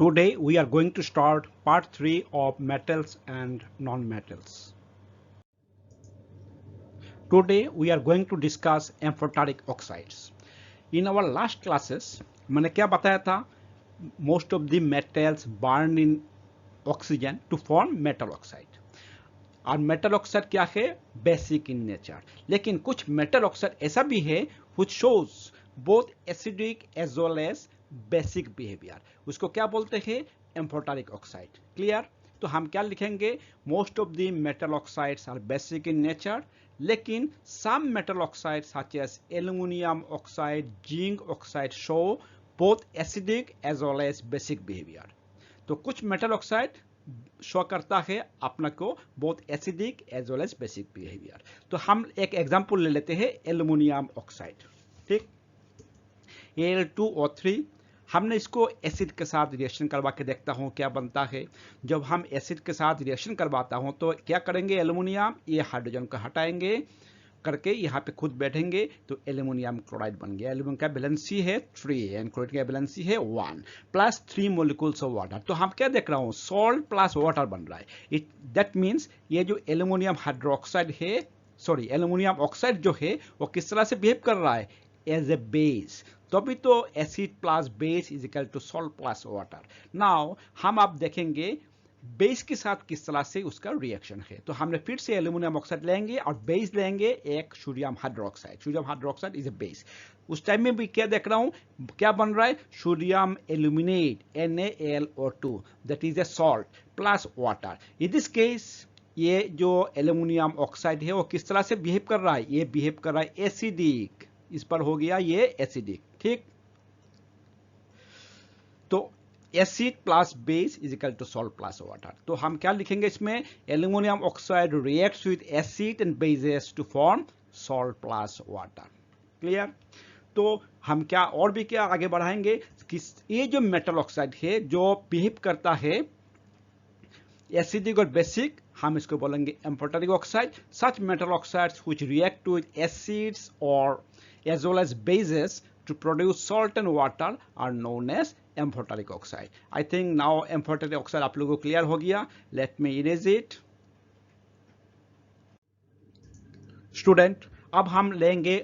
Today we are going to start part 3 of metals and non-metals. Today we are going to discuss amphoteric oxides. In our last classes, मैंने क्या बताया था? Most of the metals burn in oxygen to form metal oxide. और metal oxide क्या है? Basic in nature. लेकिन कुछ metal oxide ऐसा भी है which shows both acidic as well as basic behavior. उसको क्या बोलते हैं? Amphoteric oxide. क्लियर? तो हम क्या लिखेंगे? Most of the metal oxides are basic in nature, लेकिन some metal oxide such as aluminium oxide, zinc oxide show both acidic as well as basic behaviour. तो कुछ मेटल ऑक्साइड शो करता है अपना को बहुत acidic as well as basic behaviour. तो हम एक एग्जांपल ले लेते हैं एल्यूमिनियम ऑक्साइड. ठीक, Al2O3. हमने इसको एसिड के साथ रिएक्शन करवा के देखता हूं क्या बनता है. जब हम एसिड के साथ रिएक्शन करवाता हूं तो क्या करेंगे? एल्यूमिनियम ये हाइड्रोजन को हटाएंगे करके यहाँ पे खुद बैठेंगे तो एल्यूमिनियम क्लोराइड बन गया. एल्यूमिनियम का बैलेंसी है 3 एंड क्लोराइड का बैलेंसी है 1 प्लस 3 मॉलिक्यूल्स ऑफ वाटर. तो हम क्या देख रहा हूँ? सॉल्ट प्लस वाटर बन रहा है. दैट मीन्स ये जो एल्यूमिनियम हाइड्रोक्साइड है, सॉरी एल्यूमिनियम ऑक्साइड जो है वो किस तरह से बिहेव कर रहा है? As a base. तभी तो acid plus base is equal to salt plus water. Now हम आप देखेंगे बेस के साथ किस तरह से उसका रिएक्शन है. तो हमने फिर से एल्यूमिनियम ऑक्साइड लेंगे और बेस लेंगे एक sodium hydroxide. Sodium hydroxide is a base. उस टाइम में भी क्या देख रहा हूं? क्या बन रहा है? Sodium aluminate NaLO2 that is a salt plus water. In this case ये जो एल्यूमिनियम ऑक्साइड है वो किस तरह से बिहेव कर रहा है? ये बिहेव कर रहा है एसिडिक. इस पर हो गया ये एसिडिक. ठीक, तो acid plus base is equal to salt plus water. तो हम क्या लिखेंगे इसमें? Aluminium oxide reacts with acid and bases to form salt plus water. Clear? तो हम क्या और भी क्या आगे बढ़ाएंगे कि ये जो मेटल ऑक्साइड है जो बिहेव करता है एसिडिक और बेसिक, हम इसको बोलेंगे amphoteric oxide. Such metal oxides which react with acids और as well as bases to produce salt and water are known as amphoteric oxide. I think now amphoteric oxide आप लोगों को क्लियर हो गया. Let me erase it. Student, अब हम लेंगे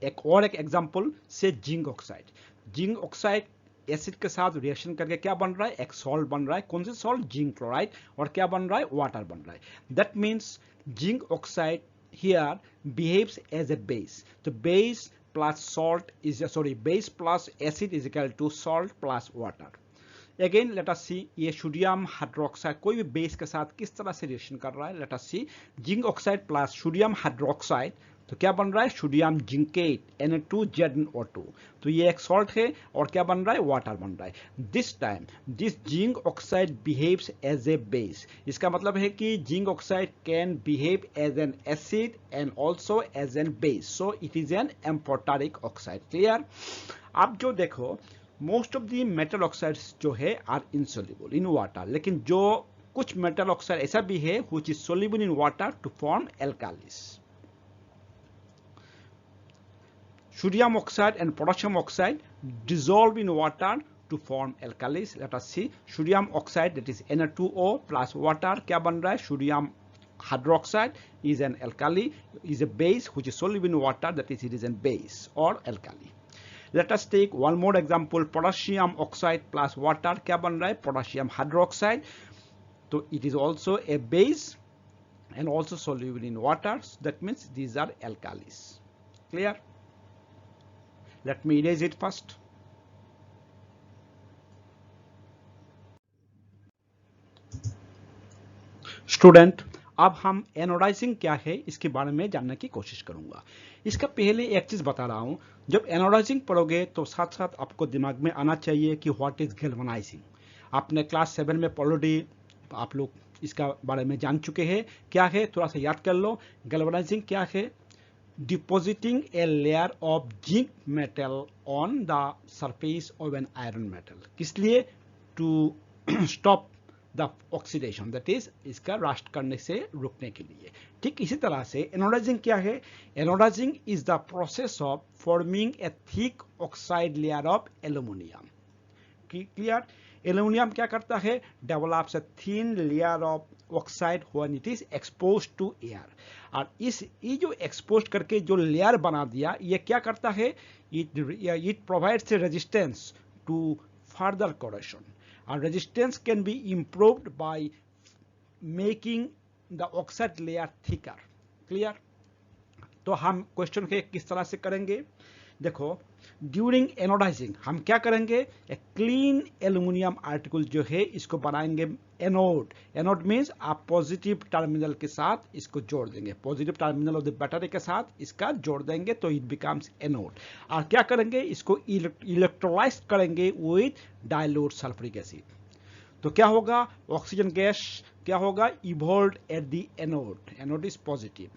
एक एग्जांपल से zinc oxide. Zinc oxide acid के साथ रिएक्शन करके क्या बन रहा है? एक सॉल्ट बन रहा है. कौन सी सॉल्ट? Zinc chloride. और क्या बन रहा है? वाटर बन रहा है. That means zinc oxide here behaves as a base. तो base plus salt is base plus acid is equal to salt plus water. Again let us see ये सोडियम हाइड्रोक्साइड कोई भी बेस के साथ किस तरह से रिएक्शन कर रहा है. let us see zinc oxide plus sodium hydroxide. तो क्या बन रहा है? Sodium zincate Na2ZnO2. तो ये एक सॉल्ट है और क्या बन रहा है? वाटर बन रहा है. This time this zinc oxide behaves as a base. इसका मतलब है कि zinc oxide can behave as an acid and also as an base. So it is an amphoteric oxide. Clear? अब जो देखो most of the metal oxides जो है are insoluble in water, लेकिन जो कुछ मेटल ऑक्साइड ऐसा भी है which is soluble in water to form alkalis. Sodium oxide and potassium oxide dissolve in water to form alkalis. Let us see sodium oxide that is Na2O plus water क्या बन रहा है? Sodium hydroxide is an alkali, is a base which is soluble in water, that is it is a base or alkali. Let us take one more example. Potassium oxide plus water क्या बन रहा है? Potassium hydroxide. तो it is also a base and also soluble in water. That means these are alkalis. Clear? Let me erase it first. Student, अब हम anodising क्या है इसके बारे में जानने की कोशिश करूंगा. इसका पहले एक चीज बता रहा हूं. जब एनोडाइजिंग पढ़ोगे तो साथ साथ आपको दिमाग में आना चाहिए कि व्हाट इज गैल्वेनाइजिंग. आपने क्लास 7 में ऑलरेडी आप लोग इसका बारे में जान चुके हैं. क्या है थोड़ा सा याद कर लो. गैल्वेनाइजिंग क्या है? Depositing a layer of zinc metal on the surface of an iron metal. किस लिए? To stop the oxidation, that is इसका रास्ट करने से रुकने के लिए. ठीक इसी तरह से एनोडाइजिंग क्या है? Anodising is the process of forming a thick oxide layer of aluminium. Clear. Aluminium क्या करता है, develops a thin layer of oxide when it is exposed to air. और ये जो एक्सपोज करके जो लेयर बना दिया, ये क्या करता है, it provides a resistance to further corrosion. और resistance can be improved by making the oxide layer thicker. Clear. तो हम क्वेश्चन के किस तरह से करेंगे, देखो, ड्यूरिंग एनोडाइजिंग हम क्या करेंगे, एक क्लीन एल्यूमिनियम आर्टिकल जो है इसको बनाएंगे एनोड। एनोड मीन्स आप पॉजिटिव टर्मिनल के साथ इसको जोड़ देंगे, positive terminal of the battery के साथ इसका जोड़ देंगे तो इट बिकम्स एनोड। और क्या करेंगे, इसको इलेक्ट्रोलाइज करेंगे विथ डाइल्यूट सल्फ्यूरिक एसिड। तो क्या होगा, ऑक्सीजन गैस क्या होगा, evolve at the anode, anode is positive,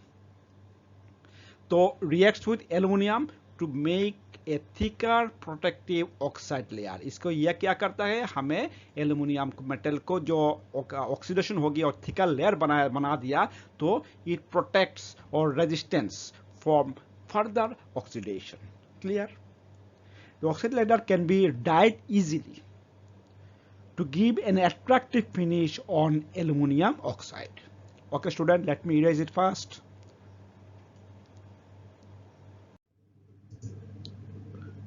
तो reacts with aluminium to make a thicker protective oxide layer. इसको यह क्या करता है, हमें एल्यूमिनियम मेटल को जो ऑक्सीडेशन होगी और थिकर लेयर बना दिया, तो इट प्रोटेक्ट्स और resistance from further oxidation. Clear. The oxide layer can be died easily to give an attractive finish on aluminum oxide. Okay student, let me erase it first.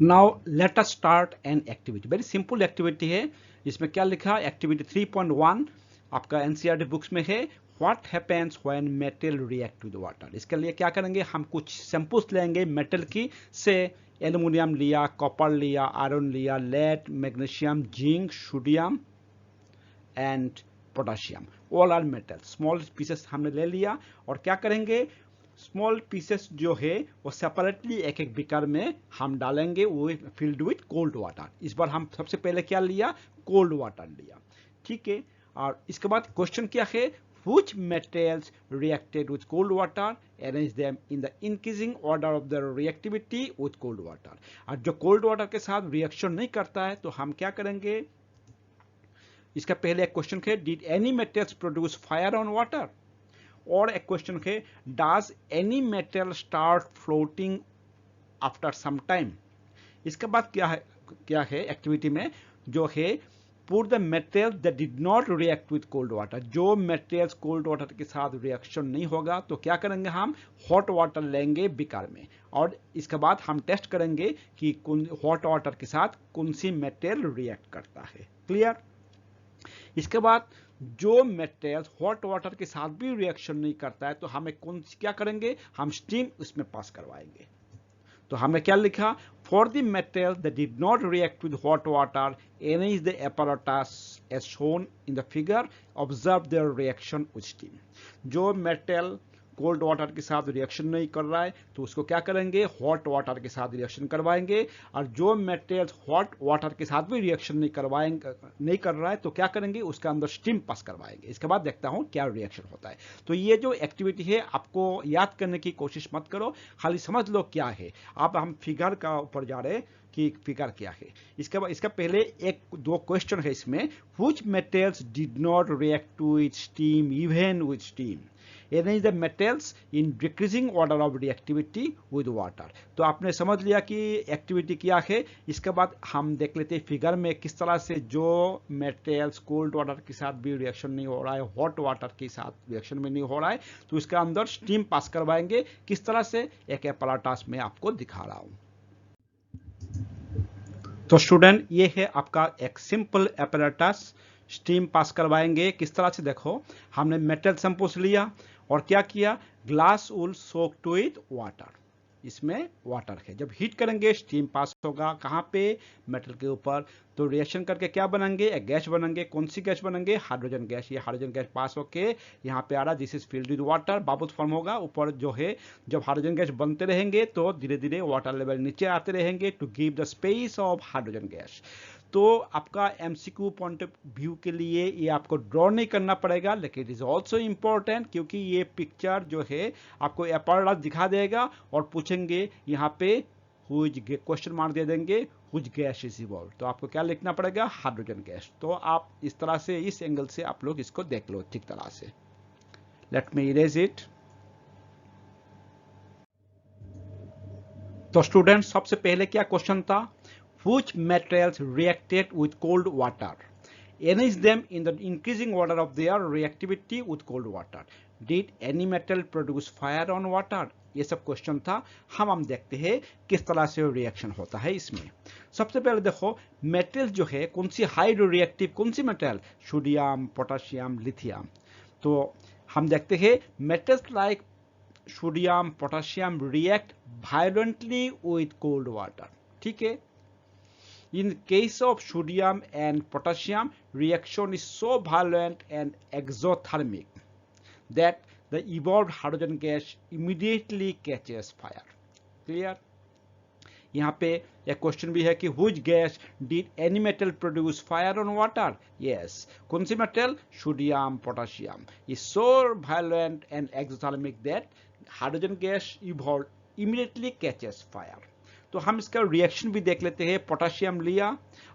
Now let us start an activity. Very simple activity है। इसमें क्या लिखा, activity 3.1 आपका NCERT books में है, What happens when metal react with water। इसके लिए क्या करेंगे, हम कुछ सैंपल्स लेंगे मेटल की से, एल्यूमिनियम लिया, कॉपर लिया, आयरन लिया, lead, magnesium, zinc, sodium and potassium, all are metal. Small pieces हमने ले लिया और क्या करेंगे, स्मॉल पीसेस जो है वो सेपरेटली एक एक बीकर में हम डालेंगे, वो फिल्ड विथ कोल्ड वाटर। इस बार हम सबसे पहले क्या लिया, कोल्ड वाटर लिया, ठीक है। और इसके बाद क्वेश्चन क्या है, which metals reacted with cold water, arrange them in the increasing order of their reactivity with cold water। और जो कोल्ड वाटर के साथ रिएक्शन नहीं करता है तो हम क्या करेंगे, इसका पहले एक क्वेश्चन है, did any metals produce fire on water, और एक क्वेश्चन है, does any metal start floating after some time. इसके बाद क्या है एक्टिविटी में जो है, put the material that did not react with cold water. जो मेटेरियल्स कोल्ड वाटर के साथ रिएक्शन नहीं होगा तो क्या करेंगे, हम हॉट वाटर लेंगे बीकर में, और इसके बाद हम टेस्ट करेंगे कि हॉट वाटर के साथ कौन सी मेटेरियल रिएक्ट करता है। क्लियर। इसके बाद जो मेटेरियल हॉट वाटर के साथ भी रिएक्शन नहीं करता है तो हमें क्या करेंगे, हम स्टीम उसमें पास करवाएंगे। तो हमने क्या लिखा, for the material that did not react with hot water, arrange the apparatus as shown in the figure, observe their reaction with steam। जो मेटेरियल कोल्ड वाटर के साथ रिएक्शन नहीं कर रहा है तो उसको क्या करेंगे, हॉट वाटर के साथ रिएक्शन करवाएंगे, और जो मेटेरियल हॉट वाटर के साथ भी रिएक्शन नहीं कर रहा है तो क्या करेंगे, उसके अंदर स्टीम पास करवाएंगे। इसके बाद देखता हूं क्या रिएक्शन होता है। तो ये जो एक्टिविटी है आपको याद करने की कोशिश मत करो, खाली समझ लो क्या है। अब हम फिगर का ऊपर जा रहे हैं कि फिगर क्या है। इसका पहले एक दो क्वेश्चन है इसमें, which metals did not react with steam even with steam, arrange the metals in decreasing order of reactivity with water। तो आपने समझ लिया कि एक्टिविटी क्या है। इसके बाद हम देख लेते हैं फिगर में किस तरह से जो मेटेरियल्स कोल्ड वाटर के साथ भी रिएक्शन नहीं हो रहा है, हॉट वाटर के साथ रिएक्शन में नहीं हो रहा है, तो इसके अंदर स्टीम पास करवाएंगे। किस तरह से, एक एपराटस में आपको दिखा रहा हूं। तो स्टूडेंट ये है आपका एक सिंपल एपराटस, स्टीम पास करवाएंगे। किस तरह से, देखो, हमने मेटल सैंपल्स लिया और क्या किया, glass wool soak to it water, इसमें वाटर है, जब हीट करेंगे स्टीम पास होगा, कहाँ पे, मेटल के ऊपर। तो रिएक्शन करके क्या बनेंगे, एक गैस बनेंगे। कौन सी गैस बनेंगे, हाइड्रोजन गैस। ये हाइड्रोजन गैस पास होके यहाँ पे आ रहा, this is filled with water, bubbles form होगा ऊपर जो है। जब हाइड्रोजन गैस बनते रहेंगे तो धीरे धीरे वाटर लेवल नीचे आते रहेंगे to give the space of hydrogen gas. तो आपका एमसीक्यू पॉइंट ऑफ व्यू के लिए ये आपको ड्रॉ नहीं करना पड़ेगा, लेकिन इट इज ऑल्सो इम्पोर्टेंट क्योंकि ये पिक्चर जो है आपको एपराटस दिखा देगा और पूछेंगे यहाँ पे क्वेश्चन मार्क दे देंगे, व्हिच गैस इज इवॉल्व। तो आपको क्या लिखना पड़ेगा, हाइड्रोजन गैस। तो आप इस तरह से, इस एंगल से आप लोग इसको देख लो ठीक तरह से। Let me erase it. तो स्टूडेंट सबसे पहले क्या क्वेश्चन था, Which materials reacted with cold water? Arrange them in the increasing order of their reactivity with cold water. Did any metal produce fire on water? ये सब question था। हम देखते हैं किस तरह से रिएक्शन होता है इसमें। सबसे पहले देखो मेटल जो है कौन सी हाइड्रो रिएक्टिव, कौन सी मेटल, सोडियम, पोटेशियम, लिथियम। तो हम देखते हैं metals like sodium, potassium react violently with cold water. ठीक है। In case of sodium and potassium, reaction is so violent and exothermic that the evolved hydrogen gas immediately catches fire. Clear? यहाँ पे एक question भी है कि which gas did any metal produce fire on water? Yes. कौन सी metal? Sodium, potassium is so violent and exothermic that hydrogen gas evolved immediately catches fire. तो हम इसका रिएक्शन भी देख लेते हैं। पोटेशियम लिया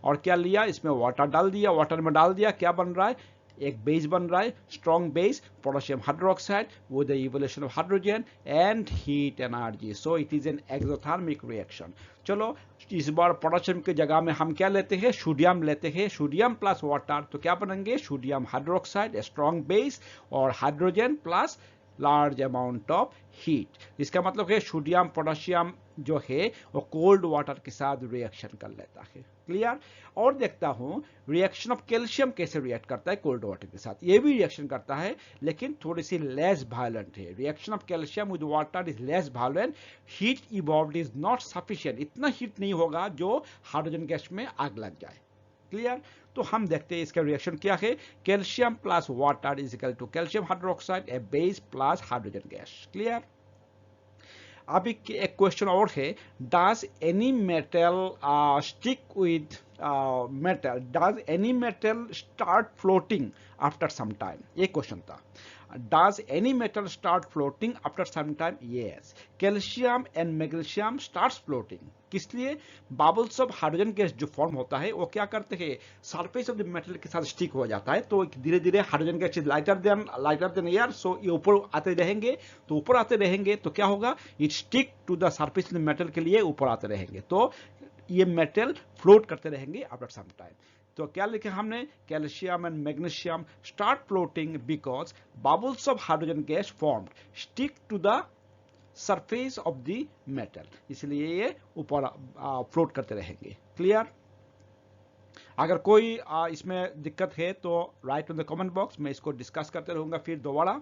और क्या लिया, इसमें वाटर डाल दिया, वाटर में डाल दिया, क्या बन रहा है, एक बेस बन रहा है, strong base, potassium hydroxide with the evolution of hydrogen and heat energy. So it is an exothermic reaction. चलो इस बार पोटेशियम की जगह में हम क्या लेते हैं, सोडियम लेते हैं। सोडियम प्लस वाटर तो क्या बनेंगे, सोडियम हाइड्रोक्साइड, स्ट्रॉन्ग बेस, और hydrogen plus large amount of heat. इसका मतलब है सोडियम पोटेशियम जो है वो कोल्ड वाटर के साथ रिएक्शन कर लेता है। क्लियर? और देखता हूं रिएक्शन ऑफ कैल्शियम कैसे रिएक्ट करता है कोल्ड वाटर के साथ। ये भी रिएक्शन करता है लेकिन थोड़ी सी लेस वायलेंट है। Reaction of calcium with water is less violent. Heat evolved is not sufficient, इतना हीट नहीं होगा जो हाइड्रोजन गैस में आग लग जाए। क्लियर? तो हम देखते हैं इसका रिएक्शन क्या है। Calcium plus water is equal to calcium hydroxide a base plus hydrogen gas. Clear? अब एक क्वेश्चन और है, does any metal stick with metal, does any metal start floating after some time. ये क्वेश्चन था। Does any metal start floating after some time? Yes. Calcium and magnesium starts floating. किस लिए? Bubbles of hydrogen gas जो form होता है वो क्या करते हैं, सरफेस ऑफ द मेटल के साथ स्टिक हो जाता है। तो धीरे धीरे hydrogen gas lighter than air, so ये ऊपर आते रहेंगे। तो ऊपर आते रहेंगे तो क्या होगा, it stick to the surface of the metal के लिए ऊपर आते रहेंगे। तो ये मेटल फ्लोट करते रहेंगे आफ्टर सम टाइम। तो क्या लिखे हमने, calcium and magnesium start floating because bubbles of hydrogen gas formed stick to the surface of the metal, इसलिए ये ऊपर फ्लोट करते रहेंगे। क्लियर? अगर कोई इसमें दिक्कत है तो right in the comment box, मैं इसको डिस्कस करते रहूंगा फिर दोबारा।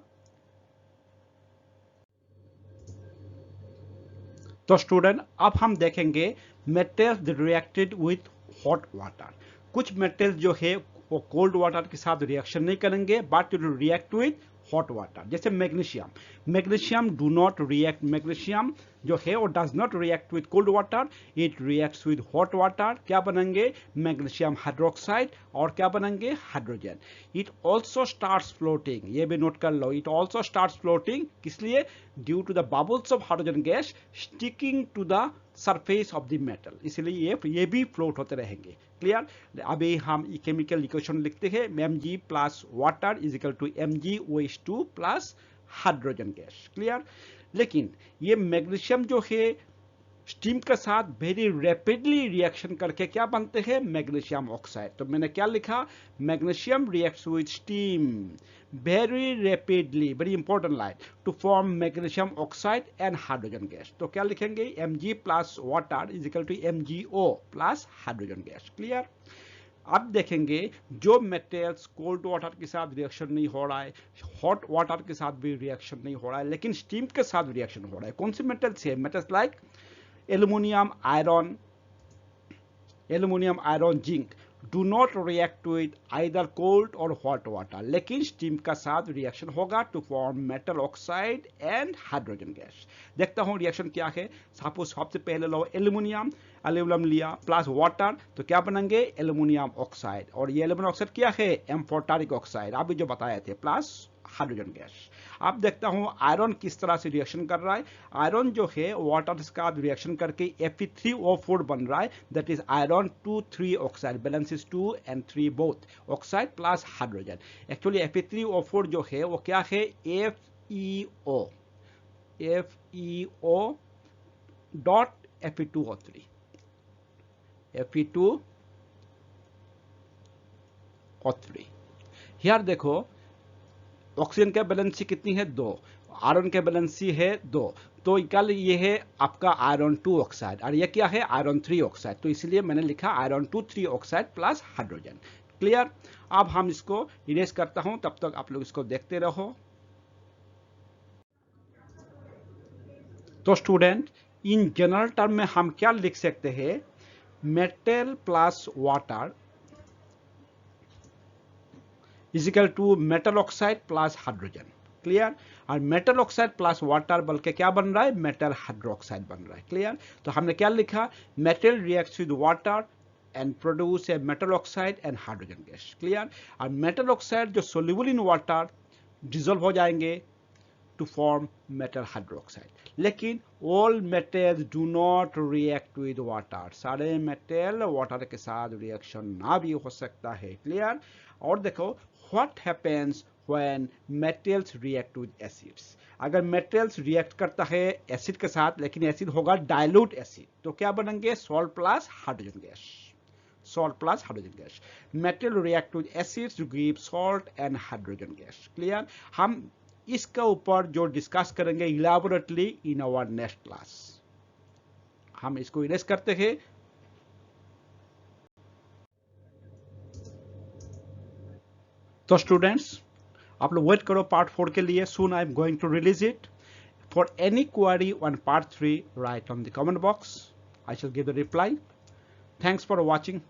तो स्टूडेंट अब हम देखेंगे metals reacted with hot water. कुछ मेटल्स जो है वो कोल्ड वाटर के साथ रिएक्शन नहीं करेंगे but it will react with hot water. जैसे magnesium, magnesium do not react, magnesium जो है वो does not react with cold water, it reacts with hot water. क्या बनेंगे, मैग्नीशियम हाइड्रोक्साइड, और क्या बनेंगे, hydrogen. It also starts floating, ये भी नोट कर लो, इट ऑल्सो स्टार्ट्स फ्लोटिंग, किस लिए, due to the bubbles of hydrogen gas sticking to the surface of the metal, इसलिए ये भी फ्लोट होते रहेंगे। क्लियर? अभी हम केमिकल इक्वेशन लिखते हैं, Mg plus water is equal to MgOH2 plus hydrogen gas. Clear? लेकिन ये मैग्नीशियम जो है स्टीम के साथ वेरी रैपिडली रिएक्शन करके क्या बनते हैं, मैग्नीशियम ऑक्साइड। तो मैंने क्या लिखा, magnesium reacts with steam very rapidly, very important line, to form magnesium oxide and hydrogen gas. तो क्या लिखेंगे, Mg plus water is equal to MgO plus hydrogen gas. Clear? अब देखेंगे जो मेटल्स कोल्ड वाटर के साथ रिएक्शन नहीं हो रहा है, हॉट वाटर के साथ भी रिएक्शन नहीं हो रहा है, लेकिन स्टीम के साथ रिएक्शन हो रहा है, कौन सी मेटल्स है, metals like aluminium iron zinc do not react with either cold और हॉट वाटर, लेकिन स्टीम का साथ रिएक्शन होगा to form metal oxide and hydrogen gas. देखता हूं रिएक्शन क्या है। सपोज सबसे पहले लो एल्यूमिनियम लिया प्लस वाटर, तो क्या बनेंगे, एल्यूमिनियम ऑक्साइड, और ये एल्यूमिनियम ऑक्साइड क्या है, एम्फोटेरिक ऑक्साइड, अभी जो बताए थे, प्लस हाइड्रोजन गैस। अब देखता हूं आयरन किस तरह से रिएक्शन कर रहा है। आयरन जो है वाटर के साथ रिएक्शन करके Fe3O4 बन रहा है, that is iron 2,3 oxide, balance is 2 and 3 both, oxide plus hydrogen. Actually Fe3O4 जो है वो क्या है, FeO डॉट Fe2O3, Fe2O3। यार देखो ऑक्सीजन का वैलेंसी कितनी है 2, आयरन का वैलेंसी है 2, तो कल ये है आपका आयरन 2 ऑक्साइड और ये क्या है आयरन 3 ऑक्साइड, तो इसलिए मैंने लिखा iron 2 3 oxide plus hydrogen. Clear. अब हम इसको इरेज करता हूं, तब तक आप लोग इसको देखते रहो। तो स्टूडेंट इन जनरल टर्म में हम क्या लिख सकते हैं, metal plus water is equal to metal oxide plus hydrogen. Clear. और मेटल ऑक्साइड प्लस वाटर बल्कि क्या बन रहा है, मेटल हाइड्रोक्साइड बन रहा है। क्लियर। तो हमने क्या लिखा, metal reacts with water and produce a metal oxide and hydrogen gas. Clear. और मेटल ऑक्साइड जो सोल्यूबल इन वाटर डिजोल्व हो जाएंगे to form metal hydroxide। लेकिन all metals do not react with water, सारे मेटल वाटर के साथ reaction ना भी हो सकता है। क्लियर। और देखो what happens when metals react with acids, अगर मेटल्स रिएक्ट करता है एसिड के साथ, लेकिन एसिड होगा डाइल्यूट एसिड, तो क्या बनेंगे salt plus hydrogen gas, salt plus hydrogen gas। metal react with acids to give salt and hydrogen gas। Clear. हम इसका ऊपर जो डिस्कस करेंगे इलैबोरेटली इन आवर नेक्स्ट क्लास। हम इसको इरेज करते हैं। तो स्टूडेंट्स आप लोग वेट करो पार्ट 4 के लिए, soon I am going to release it. For any query on part 3 write on the comment box, I shall give the reply. Thanks for watching.